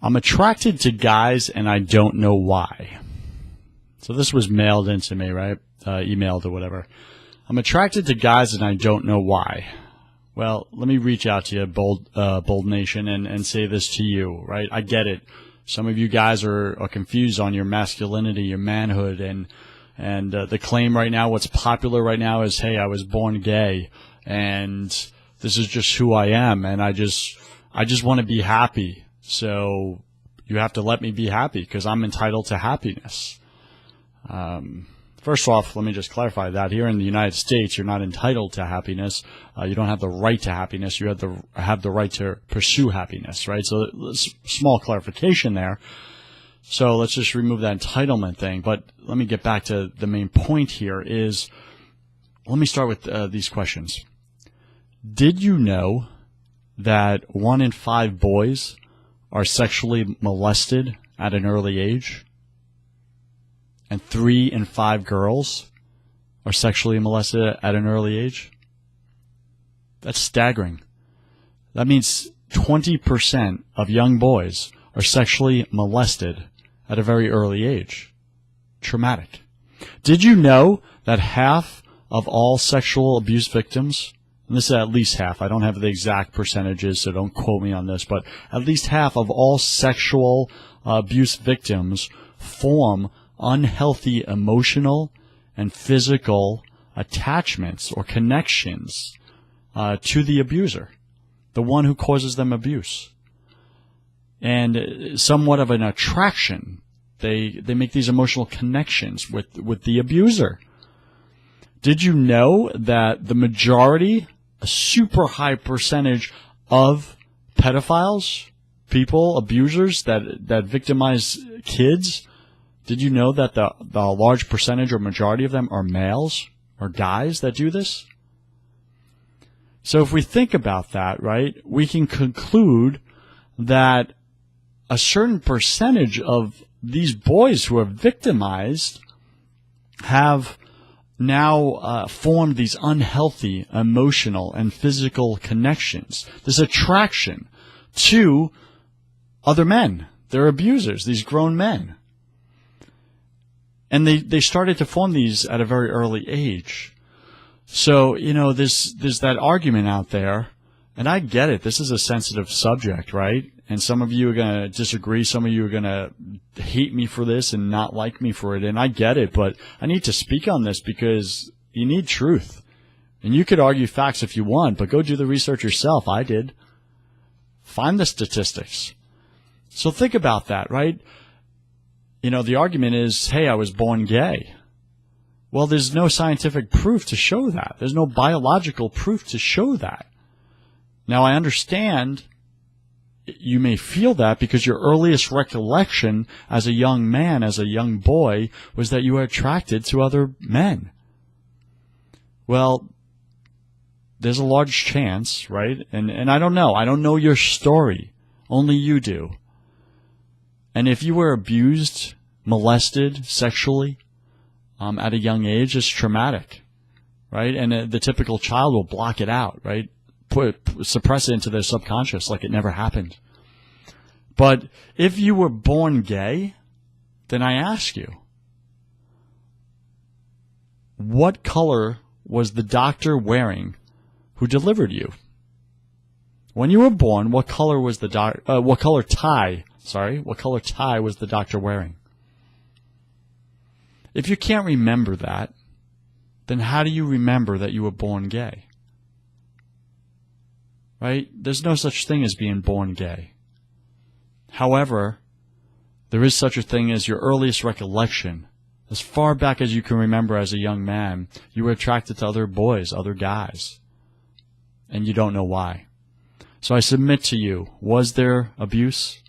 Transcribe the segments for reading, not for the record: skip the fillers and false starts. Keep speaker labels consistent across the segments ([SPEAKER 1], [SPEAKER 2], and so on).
[SPEAKER 1] I'm attracted to guys and I don't know why. So this was mailed into me, right? Emailed or whatever. I'm attracted to guys and I don't know why. Well, let me reach out to you, Bold Nation, and say this to you, right? I get it. Some of you guys are confused on your masculinity, your manhood, and the claim right now, what's popular right now is, hey, I was born gay, and this is just who I am, and I just want to be happy. So you have to let me be happy because I'm entitled to happiness. First off, let me just clarify that here in the United States, you're not entitled to happiness. You don't have the right to happiness. You have the right to pursue happiness, right? So small clarification there. So let's just remove that entitlement thing. But let me get back to the main point here is, let me start with these questions. Did you know that 1 in 5 boys are sexually molested at an early age? And 3 in 5 girls are sexually molested at an early age? That's staggering. That means 20% of young boys are sexually molested at a very early age. Traumatic. Did you know that half of all sexual abuse victims, and this is at least half, I don't have the exact percentages, so don't quote me on this, but at least half of all sexual abuse victims form unhealthy emotional and physical attachments or connections to the abuser, the one who causes them abuse. And somewhat of an attraction. They make these emotional connections with the abuser. Did you know that the majority, a super high percentage of pedophiles, people, abusers that victimize kids, did you know that the large percentage or majority of them are males or guys that do this? So if we think about that, right, we can conclude that a certain percentage of these boys who are victimized have now formed these unhealthy emotional and physical connections, this attraction to other men, their abusers, these grown men. And they started to form these at a very early age. So, there's that argument out there, and I get it. This is a sensitive subject, right? And some of you are going to disagree. Some of you are going to hate me for this and not like me for it. And I get it, but I need to speak on this because you need truth. And you could argue facts if you want, but go do the research yourself. I did. Find the statistics. So think about that, right? The argument is, hey, I was born gay. Well, there's no scientific proof to show that. There's no biological proof to show that. Now, I understand you may feel that because your earliest recollection as a young man, as a young boy, was that you were attracted to other men. Well, there's a large chance, right? And I don't know. I don't know your story. Only you do. And if you were abused, molested sexually at a young age, it's traumatic, right? And the typical child will block it out, right? Suppress it into their subconscious like it never happened. But if you were born gay, then I ask you, what color was the doctor wearing who delivered you? When you were born, what color was the what color tie was the doctor wearing? If you can't remember that, then how do you remember that you were born gay? Right? There's no such thing as being born gay. However, there is such a thing as your earliest recollection. As far back as you can remember as a young man, you were attracted to other boys, other guys, and you don't know why. So I submit to you, was there abuse?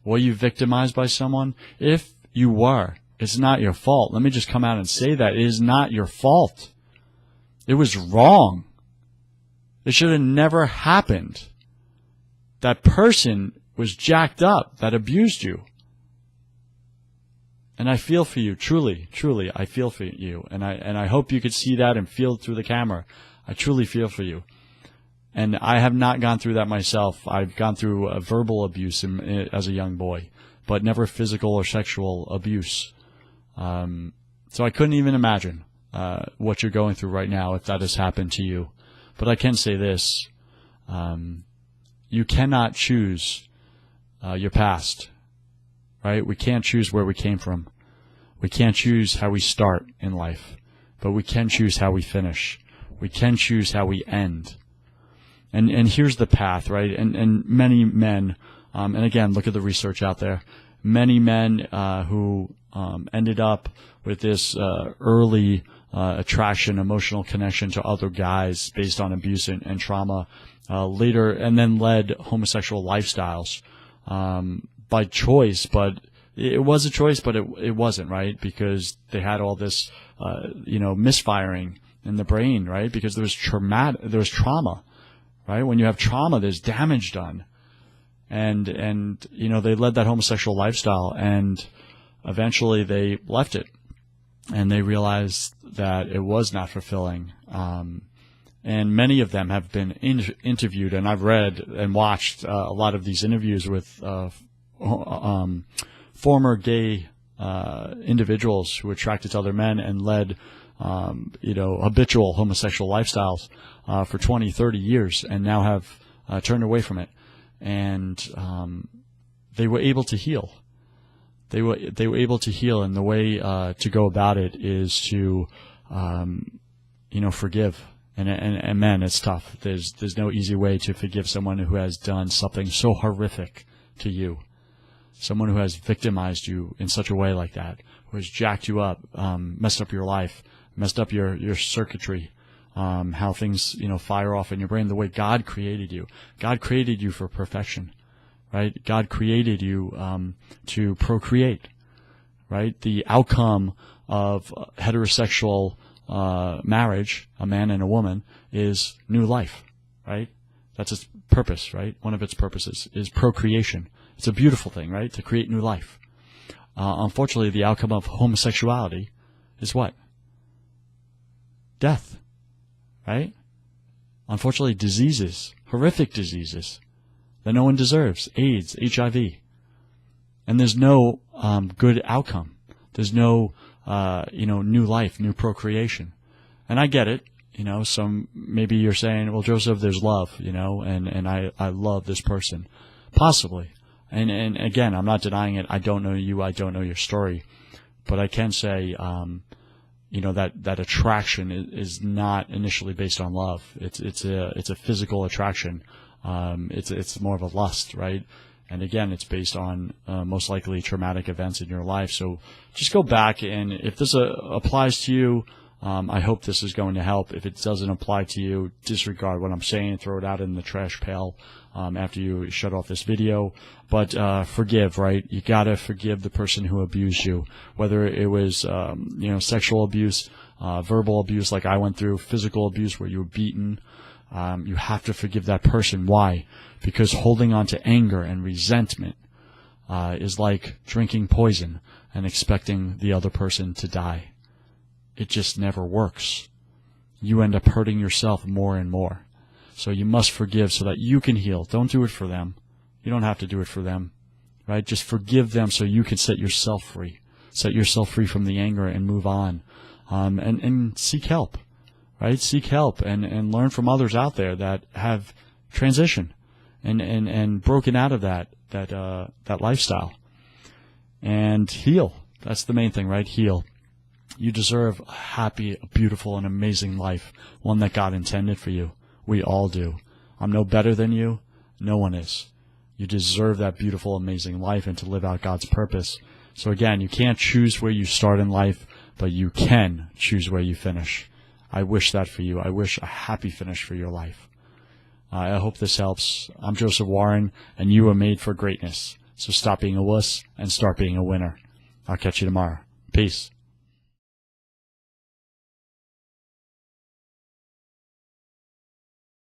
[SPEAKER 1] Were you victimized by someone? If you were, it's not your fault. Let me just come out and say that. It is not your fault. It was wrong. It should have never happened. That person was jacked up, that abused you. And I feel for you, truly, truly, I feel for you. And I hope you could see that and feel it through the camera. I truly feel for you. And I have not gone through that myself. I've gone through verbal abuse as a young boy, but never physical or sexual abuse. So I couldn't even imagine what you're going through right now if that has happened to you. But I can say this. You cannot choose your past, right? We can't choose where we came from. We can't choose how we start in life, but we can choose how we finish. We can choose how we end. And here's the path, right? And many men, and again, look at the research out there. Many men who ended up with this early attraction, emotional connection to other guys based on abuse and trauma, later, and then led homosexual lifestyles by choice. But it was a choice, but it wasn't, right? Because they had all this, misfiring in the brain, right? Because there was trauma. Right? When you have trauma, there's damage done. And they led that homosexual lifestyle, and eventually they left it. And they realized that it was not fulfilling. And many of them have been interviewed, and I've read and watched a lot of these interviews with former gay individuals who were attracted to other men and led habitual homosexual lifestyles for 20, 30 years, and now have turned away from it. And they were able to heal. They were able to heal, and the way to go about it is to, forgive. And man, it's tough. There's no easy way to forgive someone who has done something so horrific to you. Someone who has victimized you in such a way like that, who has jacked you up, messed up your life, messed up your circuitry, how things, fire off in your brain, the way God created you. God created you for perfection, right? God created you to procreate, right? The outcome of heterosexual marriage, a man and a woman, is new life, right? That's its purpose, right? One of its purposes is procreation. It's a beautiful thing, right? To create new life. Unfortunately, the outcome of homosexuality is what? Death, right? Unfortunately, diseases, horrific diseases that no one deserves, AIDS, HIV. And there's no good outcome. There's no, new life, new procreation. And I get it. Maybe you're saying, well, Joseph, there's love, and I love this person. Possibly. And again, I'm not denying it. I don't know you. I don't know your story. But I can say, that attraction is not initially based on love. It's a physical attraction. It's more of a lust, right? And again, it's based on most likely traumatic events in your life. So just go back, and if this applies to you, I hope this is going to help. If it doesn't apply to you, disregard what I'm saying, throw it out in the trash pail after you shut off this video. But forgive, right? You gotta forgive the person who abused you, whether it was sexual abuse, verbal abuse like I went through, physical abuse where you were beaten. You have to forgive that person. Why? Because holding on to anger and resentment is like drinking poison and expecting the other person to die. It just never works. You end up hurting yourself more and more. So you must forgive so that you can heal. Don't do it for them. You don't have to do it for them, right? Just forgive them so you can set yourself free. Set yourself free from the anger and move on. And seek help, right? Seek help and learn from others out there that have transitioned and broken out of that lifestyle. And heal. That's the main thing, right? Heal. You deserve a happy, beautiful, and amazing life, one that God intended for you. We all do. I'm no better than you. No one is. You deserve that beautiful, amazing life and to live out God's purpose. So again, you can't choose where you start in life, but you can choose where you finish. I wish that for you. I wish a happy finish for your life. I hope this helps. I'm Joseph Warren, and you were made for greatness. So stop being a wuss and start being a winner. I'll catch you tomorrow. Peace.